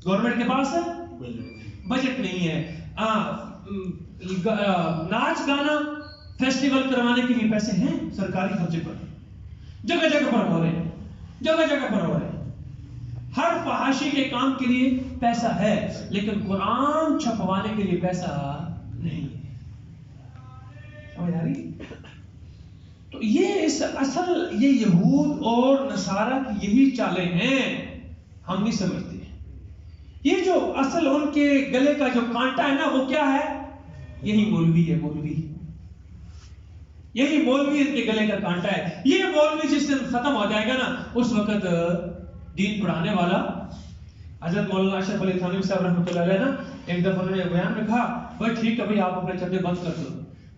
Government کے پاس budget نہیں ہے. ناچ گانا فیسٹیول کروانے کے لیے پیسے ہیں سرکاری خرچے پر, جگہ جگہ پر ہو رہے ہیں, جگہ جگہ پر ہو رہے ہیں. ہر فحاشی کے کام کے لیے پیسہ ہے, لیکن قرآن چھپوانے کے لیے پیسہ نہیں ہے. سمجھ آ رہی؟ تو یہ اصل یہ یہود اور نصارہ کی یہی چالیں ہیں, ہم نہیں سمجھتے. یہ جو اصل ان کے گلے کا جو کانٹا ہے نا, وہ کیا ہے؟ یہی مولوی ہے. مولوی, یہی مولوی ان کے گلے کا کانٹا ہے. یہ مولوی جس دن ختم ہو جائے گا نا, اس وقت دین پڑھانے والا حضرت مولانا اشرف علی تھانوی صاحب رحمۃ اللہ علیہ نا, ایک دفعہ انہوں نے بیان میں کہا, بھائی ٹھیک ہے بھائی, آپ اپنے چندے بند کر دو,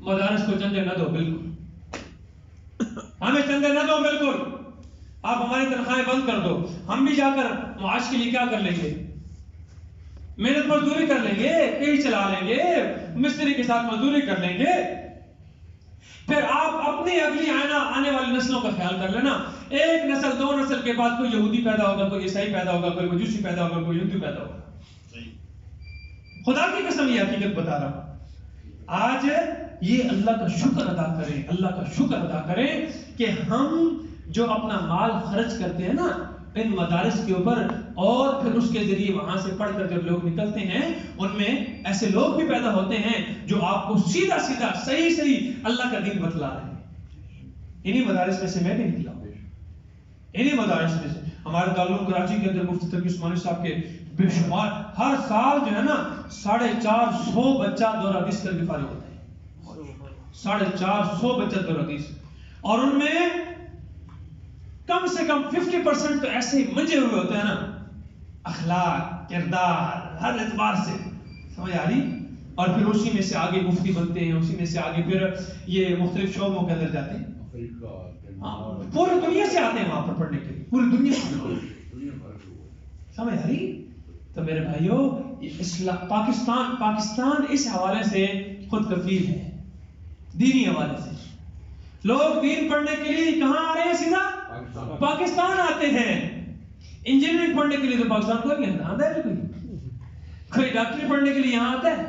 مدارس کو چندے نہ دو, بالکل ہمیں چندے نہ دو, بالکل آپ ہماری تنخواہیں بند کر دو. ہم بھی جا کر معاش کے لیے کیا کر لیں گے؟ محنت مزدوری کر لیں گے, کہیں چلا لیں گے, مستری کے ساتھ مزدوری کر لیں گے. پھر آپ اپنی اگلی آنے والی نسلوں کا خیال کر لینا. ایک نسل, دو نسل کے بعد کوئی یہودی پیدا ہوگا, کوئی عیسائی پیدا ہوگا, کوئی مجوسی پیدا ہوگا, کوئی ہندو پیدا ہوگا. خدا کی قسم یہ حقیقت بتا رہا ہوں. آج یہ اللہ کا شکر ادا کریں, اللہ کا شکر ادا کریں کہ ہم جو اپنا مال خرچ کرتے ہیں نا ان مدارس کے اوپر, اور پھر اس کے ذریعے وہاں سے پڑھ کر جب لوگ نکلتے ہیں, ان میں ایسے لوگ بھی پیدا ہوتے ہیں جو آپ کو سیدھا سیدھا صحیح اللہ کا دین بتلا رہے ہیں. انہی مدارس میں سے میں بھی نکلا ہوں, انہی مدارس میں سے. ہمارے دارالعلوم کراچی کے اندر مفتی تقی عثمانی صاحب کے بے شمار ہر سال جو ہے نا 450 بچہ دور حدیث کر کے فارغ ہوتے ہیں. 450 بچہ دور حدیث, اور ان میں کم سے کم 50% تو ایسے ہی منجے ہوئے ہوتے ہیں نا, اخلاق, کردار, ہر اعتبار سے. سمجھ آ رہی؟ اور پھر اسی میں سے آگے مفتی بنتے ہیں, اسی میں سے آگے پھر یہ مختلف شعبوں کے اندر جاتے ہیں. پوری دنیا سے آتے ہیں وہاں پر پڑھنے کے لیے, پوری دنیا سے. سمجھ آ رہی؟ تو میرے بھائیو, پاکستان اس حوالے سے خود کفیل ہے, دینی حوالے سے. لوگ دین پڑھنے کے لیے کہاں آ رہے ہیں؟ سیدھا پاکستان آتے ہیں. انجینئرنگ پڑھنے کے لیے تو پاکستان کو نہیں آتا ہے, کوئی ڈاکٹری پڑھنے کے لیے یہاں آتا ہے؟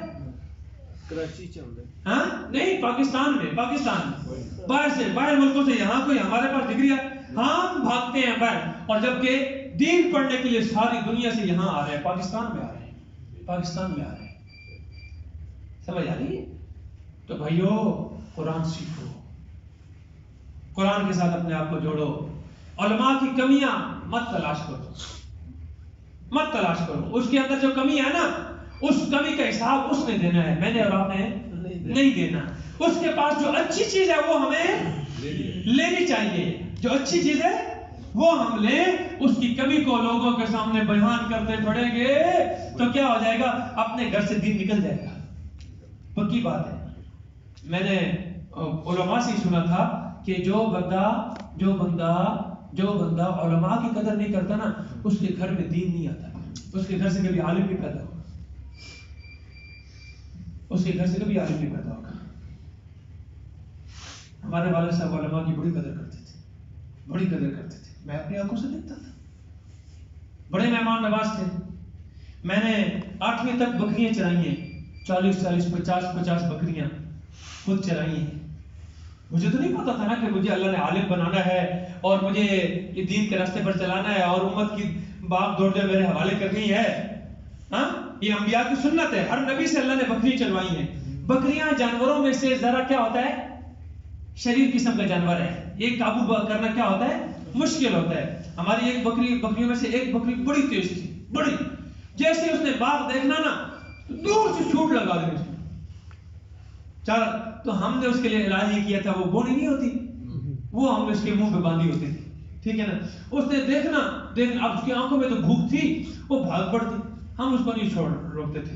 کراچی چل رہے ہاں نہیں, پاکستان میں باہر سے, باہر ملکوں سے یہاں کوئی ہمارے پاس ڈگری ہے, ہم بھاگتے ہیں باہر. اور جبکہ دین پڑھنے کے لیے ساری دنیا سے یہاں آ رہے ہیں, پاکستان میں آ رہے ہیں, پاکستان میں آ رہے ہیں. سمجھ آ رہی ہے؟ تو بھائیو, قرآن سیکھو, قرآن کے ساتھ اپنے آپ کو جوڑو. علماء کی کمیاں مت تلاش کرو, مت تلاش کرو. اس کے اندر جو کمی ہے نا, اس کمی کا حساب اس نے دینا ہے, میں نے اور آپ نے نہیں دینا. اس کے پاس جو اچھی چیز ہے وہ ہمیں لینی چاہیے, جو اچھی چیز ہے وہ ہم لیں. اس کی کمی کو لوگوں کے سامنے بیان کرتے پڑیں گے تو کیا ہو جائے گا؟ اپنے گھر سے دین نکل جائے گا. پکی بات ہے. میں نے علماء سے سنا تھا کہ جو بندہ علماء کی قدر نہیں کرتا نا, اس کے گھر میں دین نہیں آتا. اس کے گھر سے کبھی عالم نہیں پیدا ہوگا, اس کے گھر سے کبھی عالم نہیں پیدا ہوگا. ہمارے والد صاحب علماء کی بڑی قدر کرتے تھے, بڑی قدر کرتے تھے. میں اپنی آنکھوں سے دیکھتا تھا, بڑے مہمان نواز تھے. میں نے 8ویں تک بکریاں چرائی ہیں, 40 50 بکریاں خود چرائی ہیں. مجھے تو نہیں پتا تھا نا کہ مجھے اللہ نے عالم بنانا ہے اور مجھے یہ دین کے راستے پر چلانا ہے اور امت کی باغ دوڑ جو میرے حوالے کرنی ہے. ہاں, یہ انبیاء کی سنت ہے, ہر نبی سے اللہ نے بکری چلوائی ہیں. بکریاں جانوروں میں سے ذرا کیا ہوتا ہے, شریر قسم کا جانور ہے, یہ قابو کرنا کیا ہوتا ہے, مشکل ہوتا ہے. ہماری ایک بکریوں میں سے ایک بکری بڑی تیز تھی, بڑی. جیسے اس نے باغ دیکھنا نا دور سے چھوٹ لگا دی اس نے. تو ہم نے اس کے لیے علاج یہ کیا تھا, وہ بونی نہیں ہوتی, وہ ہم نے اس کے منہ پہ باندھی ہوتی تھی. ٹھیک ہے نا. اس نے دیکھنا اب اس کی آنکھوں میں تو بھوک تھی, وہ بھاگ پڑتی. ہم اس کو نہیں روکتے تھے.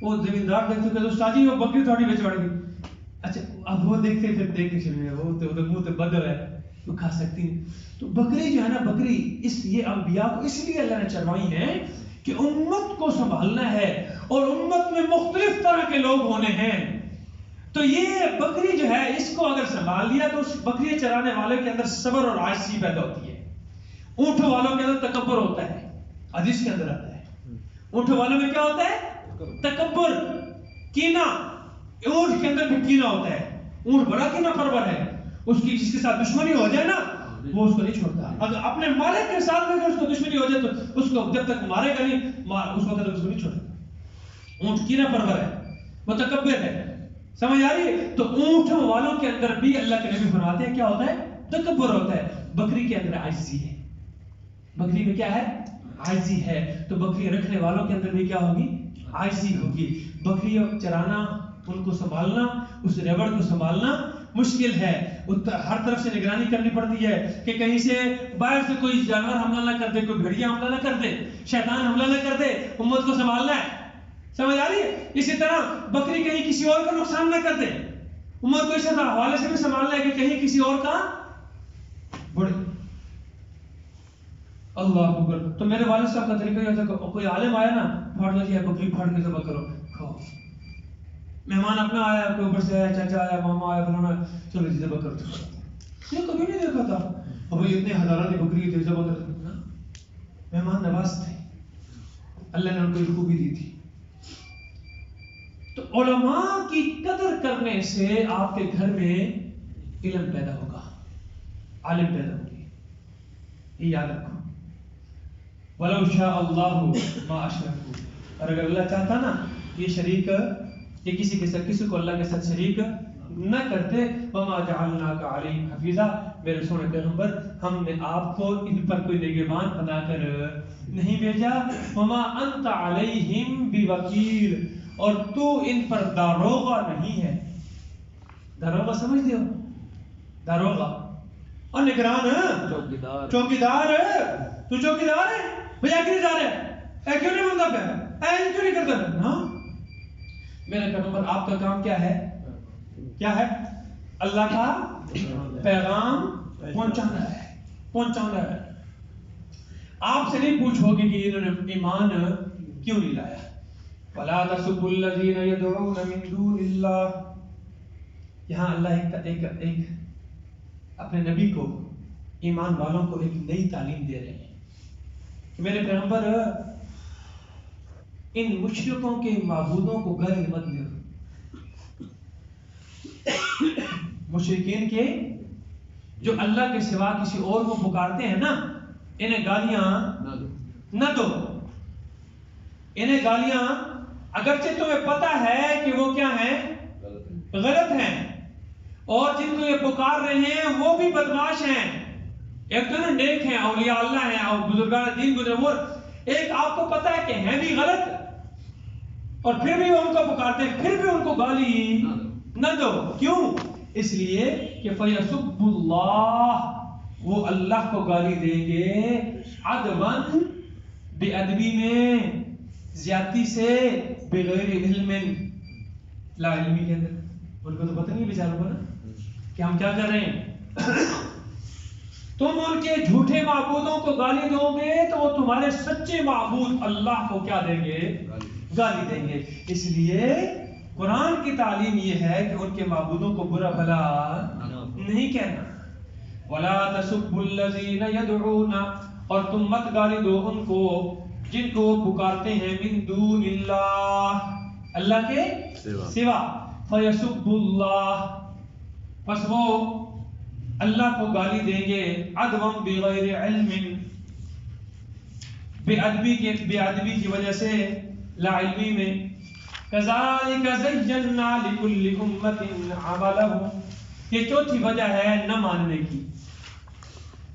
وہ زمیندار دیکھتے کہ استاد جی وہ بکری تھوڑی بچ پڑ گئی. اچھا, اب وہ دیکھتے پھر دیکھ کے چلے, وہ تو منہ تو بدل ہے, وہ کھا سکتی ہے. تو بکری جو ہے نا, بکری یہ انبیاء کو اس لیے اللہ نے چروائی ہے کہ امت کو سنبھالنا ہے اور امت میں مختلف طرح کے لوگ ہونے ہیں. تو یہ بکری جو ہے, اس کو اگر سنبھال لیا تو اس بکری چرانے والے کے اندر صبر اور عاجزی پیدا ہوتی ہے. اونٹوں والوں کے اندر تکبر ہوتا ہے, حدیث کے اندر آتا ہے. اونٹوں والوں میں کیا ہوتا ہے؟ تکبر، کینہ. اونٹ کے اندر بھی کینہ ہوتا ہے. اونٹ بڑا کینہ پرور ہے. اس کی جس کے ساتھ دشمنی ہو جائے نا وہ اس کو نہیں چھوڑتا. اگر اپنے مالک کے ساتھ میں اس کو دشمنی ہو جائے تو اس کو جب تک مارے گا نہیں اس وقت تک اس کو نہیں چھوڑے گا. اونٹ کینہ پرور ہے، متکبر ہے. سمجھ آ رہی ہے؟ تو اونٹوں والوں کے اندر بھی اللہ کے نبی فرماتے ہیں کیا ہوتا ہے؟ تکبر ہوتا ہے. بکری کے اندر عاجزی ہے. بکری میں کیا ہے؟ عاجزی ہے. تو بکری رکھنے والوں کے اندر بھی کیا ہوگی؟ عاجزی ہوگی. بکری چرانا، ان کو سنبھالنا، اس ریوڑ کو سنبھالنا مشکل ہے. ہر طرف سے نگرانی کرنی پڑتی ہے کہ کہیں سے باہر سے کوئی جانور حملہ نہ کر دے، کوئی بھیڑیا حملہ نہ کر دے، شیطان حملہ نہ کر دے. امت کو سنبھالنا ہے. سمجھ آ رہی ہے؟ اسی طرح بکری کہیں کسی اور کا نقصان نہ کر دے. امت کو اس حوالے سے بھی سنبھالنا ہے کہ کہیں کسی اور کا بڑھے. اللہ اکبر. تو میرے والد صاحب کا طریقہ یہ ہوتا ہے، کوئی عالم آیا نا، پھاڑ دو جی بکری پھاڑ کے ذبح کرو، کھاؤ. مہمان اپنا آیا، کوئی اوپر سے آیا، چاچا آیا، ماما آیا، فلانا، چلو جی ذبح کرو. یہ کبھی نہیں دیکھا تھا. اب اتنے ہزاروں کی بکری تھی ذبح کرتے. مہمان نواز تھے، اللہ نے ان کو یہ خوبی دی تھی. تو علماء کی قدر کرنے سے آپ کے گھر میں علم پیدا ہوگا، عالم پیدا ہوگی. یہ یاد رکھو. وَلَوْ شَاءَ اللَّهُ مَا أَشْرَكُوا. اور اگر اللہ چاہتا نا یہ شریک، یہ کسی کے ساتھ، کسی کو اللہ کے ساتھ شریک نہ کرتے. وَمَا جَعَلْنَاكَ عَلَيْهِمْ حَفِيظًا. میرے سونے پیغمبر، ہم نے آپ کو ان پر کوئی نگہبان بنا کر نہیں بھیجا. وَمَا أَنْتَ عَلَيْهِمْ بِوَكِيلٍ. اور تو ان پر داروغہ نہیں ہے. داروغہ سمجھتے ہو؟ داروغہ اور نگران، چوکیدار. تو چوکیدار ہے بھیا، کیوں جا رہے ہیں؟ کیوں نہیں بنتا پہ؟ کیوں نہیں کرتا؟ نا میرے پیغمبر، آپ کا کام کیا ہے؟ کیا ہے؟ اللہ کا پیغام پہنچانا ہے، پہنچانا ہے. آپ سے نہیں پوچھو گے کہ انہوں نے ایمان کیوں نہیں لایا. وَلَا تَسُبُّوا الَّذِينَ يَدْعُونَ مِن دُونِ اللَّهِ. یہاں اللہ ایک اپنے نبی کو، ایمان والوں کو ایک نئی تعلیم دے رہے ہیں کہ میرے پیغمبر، ان مشرکوں کے معبودوں کو گالی مت دو. مشرکین کے جو اللہ کے سوا کسی اور کو پکارتے ہیں نا، انہیں گالیاں نہ دو. انہیں گالیاں اگرچہ تمہیں پتا ہے کہ وہ کیا ہیں؟ غلط ہیں. اور جن کو یہ پکار رہے ہیں وہ بھی بدماش ہیں. ایک تو نیک ہیں، اولیاء اللہ ہیں اور بزرگان دین گزرے، وہ ایک آپ کو پتا ہے کہ ہیں بھی غلط، اور پھر بھی ان کو پکارتے ہیں، پھر بھی ان کو گالی نہ دو. کیوں؟ اس لیے کہ فَيَسُبُّ اللَّهِ، وہ اللہ کو گالی دیں گے، عدوًا، بے ادبی میں، زیادتی سے، بغیر علم، لا علمی کے اندر. ان کو تو پتہ نہیں بیچاروں کو نا کہ ہم کیا کر رہے ہیں. تم ان کے جھوٹے معبودوں کو گالی دو گے تو وہ تمہارے سچے معبود اللہ کو کیا دیں گے؟ گالی دیں گے. اس لیے قرآن کی تعلیم یہ ہے کہ ان کے معبودوں کو برا بھلا نہیں کہنا. وَلَا تَسُبُّوا الَّذِينَ يَدْعُونَ. اور تم مت گالی دو ان کو جن کو پکارتے ہیں مِن دُونِ اللَّهِ، اللہ کے سوا. فَيَسُبُّوا اللَّهِ، پس وہ اللہ کو گالی دیں گے، عدوًا بغیر علم، بے ادبی کی وجہ سے، لا علمی میں. كَذَلِكَ زَيَّنَّا لِكُلِّ أُمَّةٍ عَمَلَهُمْ. یہ چوتھی وجہ ہے نہ ماننے کی.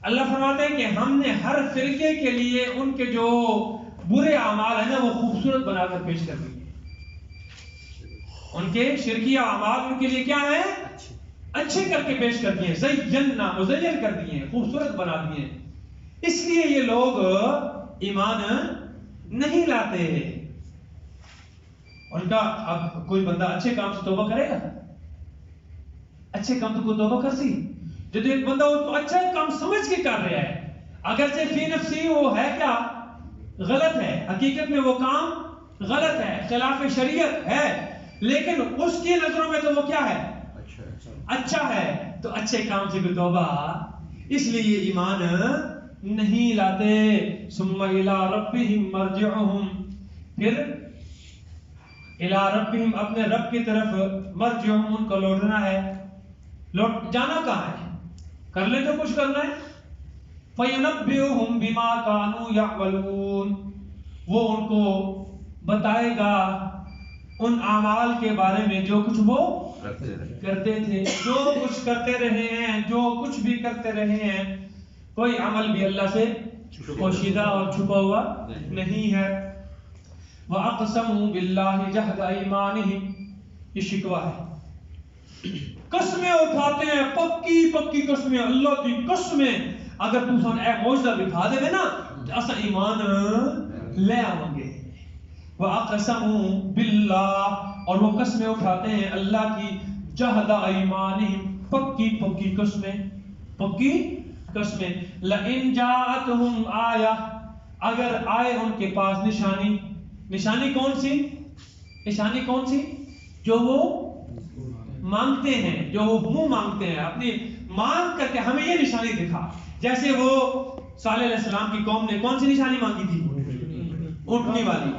اللہ فرماتے ہیں کہ ہم نے ہر فرقے کے لیے ان کے جو برے اعمال ہیں نا وہ خوبصورت بنا کر پیش کر دیے. ان کے شرکیہ اعمال ان کے لیے کیا ہیں؟ اچھے کر کے پیش کر دیے. زینا، مزین کر دیے، خوبصورت بنا دیے. اس لیے یہ لوگ ایمان نہیں لاتے. ان کا اب کوئی بندہ اچھے کام سے توبہ کرے گا؟ اچھے کام تو کوئی توبہ کر سی. جب ایک بندہ وہ اچھا کام سمجھ کے کر رہا ہے، اگرچہ فی نفسی وہ ہے کیا؟ غلط ہے، حقیقت میں وہ کام غلط ہے، خلاف شریعت ہے، لیکن اس کی نظروں میں تو وہ کیا ہے؟ اچھا ہے. تو اچھے کام سے بھی توبہ، اس لیے یہ ایمان نہیں لاتے. ثم الى ربهم مرجعهم، پھر الی ربہم اپنے رب کی طرف مرجعہم ان کو لوٹنا ہے. لوٹ جانا کہاں ہے؟ کر لے جو کچھ کرنا ہے. فَيُنَبِّئُهُم بِمَا كَانُوا يَعْمَلُونَ وہ ان کو بتائے گا ان اعمال کے بارے میں جو کچھ وہ کرتے تھے. جو کچھ کرتے رہے ہیں، جو کچھ بھی کرتے رہے ہیں، کوئی عمل بھی اللہ سے پوشیدہ اور چھپا ہوا نہیں ہے. وَأَقْسَمُوا بِاللَّهِ جَهْدَ أَيْمَانِهِمْ یہ شکوہ ہے. قسمیں اٹھاتے ہیں، پکی پکی قسمیں، اللہ کی قسمیں اگر تو سن اے معجزہ دکھا دے نا اسا ایمان لے آؤں گے. وَأَقْسَمُوا بِاللَّهِ اور وہ قسمیں اٹھاتے ہیں اللہ کی جَهْدَ أَيْمَانِهِمْ پکی پکی قسمیں، پکی قسمیں. لَإِن جَاءَتْهُمْ آیَةٌ اگر آئے ان کے پاس نشانی. نشانی کون سی؟ نشانی کون سی؟ جو وہ مانگتے ہیں، جو وہ منہ مانگتے ہیں، اپنی مانگ کر کے ہمیں یہ نشانی دکھا. جیسے وہ صالح علیہ السلام کی قوم نے کون سی نشانی مانگی تھی؟ اونٹنی والی،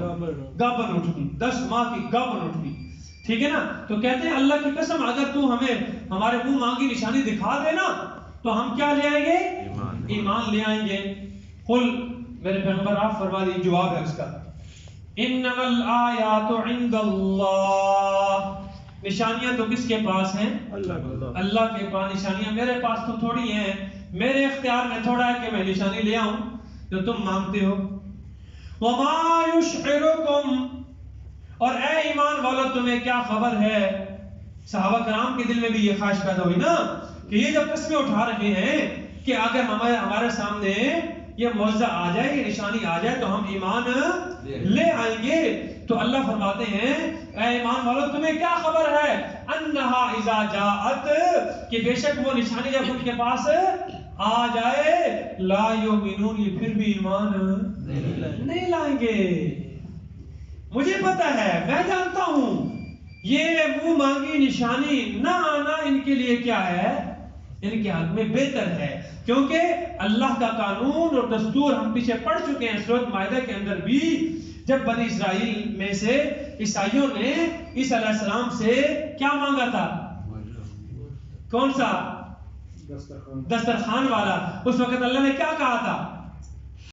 گابن اونٹنی، 10 ماہ کی گابن اونٹنی. ٹھیک ہے نا؟ تو کہتے ہیں اللہ کی قسم اگر تو ہمیں ہمارے منہ مانگی نشانی دکھا دے نا تو ہم کیا لے آئیں گے؟ ایمان لے آئیں گے. قل میرے پیغمبر آپ فرما دیجیے جواب ہے اس کا. انما الآیات عند اللہ نشانیاں تو کس کے پاس ہیں؟ اللہ کے پاس. نشانیاں میرے پاس تو تھوڑی ہیں، میرے اختیار میں تھوڑا ہے کہ میں نشانی لے آؤں جو تم مانگتے ہو. وما یشعرکم اور اے ایمان والو تمہیں کیا خبر ہے. صحابہ کرام کے دل میں بھی یہ خواہش پیدا ہوئی نا کہ یہ جب قسمیں اٹھا رہے ہیں کہ اگر ہمارے سامنے یہ معجزہ آ جائے، یہ نشانی آ جائے تو ہم ایمان لے آئیں گے. تو اللہ فرماتے ہیں اے ایمان والو تمہیں کیا خبر ہے انہا اذا جاءت کہ بے شک وہ نشانی جب ان کے پاس آ جائے لا یؤمنون یہ پھر بھی ایمان نہیں لائیں گے. مجھے پتا ہے، میں جانتا ہوں یہ منہ مانگی نشانی نہ آنا ان کے لیے کیا ہے، ان کے حق میں بہتر ہے. کیونکہ اللہ کا قانون اور دستور ہم پیچھے پڑھ چکے ہیں سورۃ مائدہ کے اندر بھی. جب بنی اسرائیل میں سے عیسائیوں نے عیسیٰ علیہ السلام سے کیا مانگا تھا؟ کون سا؟ دسترخوان والا. اس وقت اللہ نے کیا کہا تھا؟